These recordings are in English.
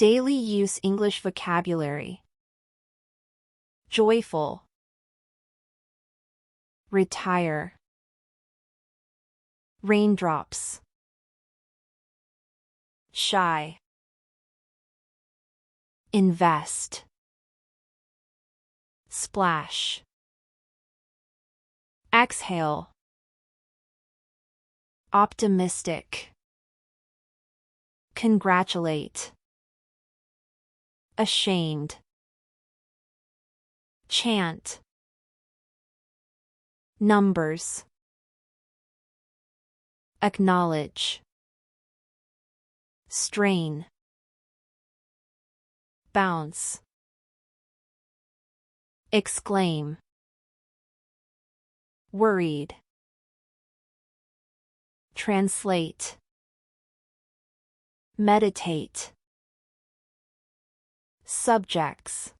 Daily use English vocabulary. Joyful. Retire. Raindrops. Shy. Invest. Splash. Exhale. Optimistic. Congratulate. Ashamed. Chant. Numbers. Acknowledge. Strain. Bounce. Exclaim. Worried. Translate. Meditate. Subjects.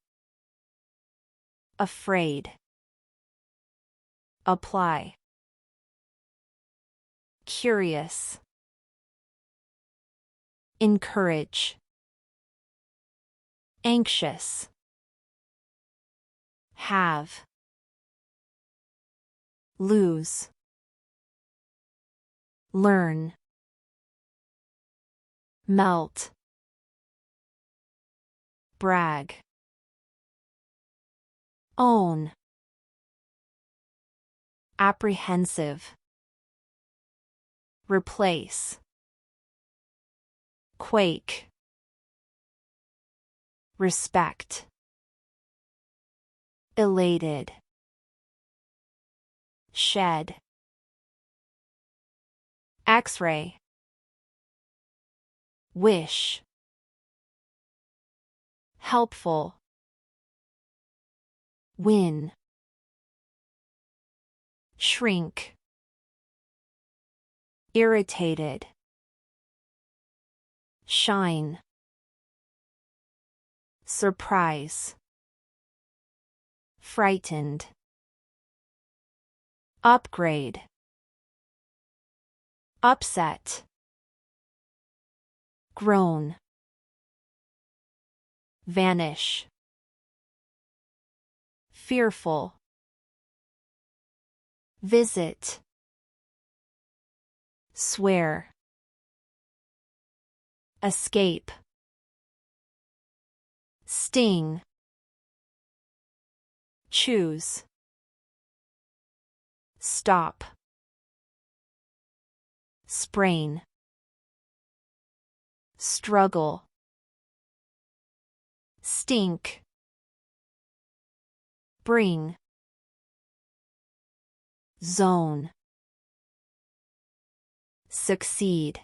Afraid. Apply. Curious. Encourage. Anxious. Have. Lose. Learn. Melt. Brag. Own. Apprehensive. Replace. Quake. Respect. Elated. Shed. X-ray. Wish. Helpful. Win. Shrink. Irritated. Shine. Surprise. Frightened. Upgrade. Upset. Grown. Vanish. Fearful. Visit. Swear. Escape. Sting. Choose. Stop. Sprain. Struggle. Stink. Bring. Zone. Succeed.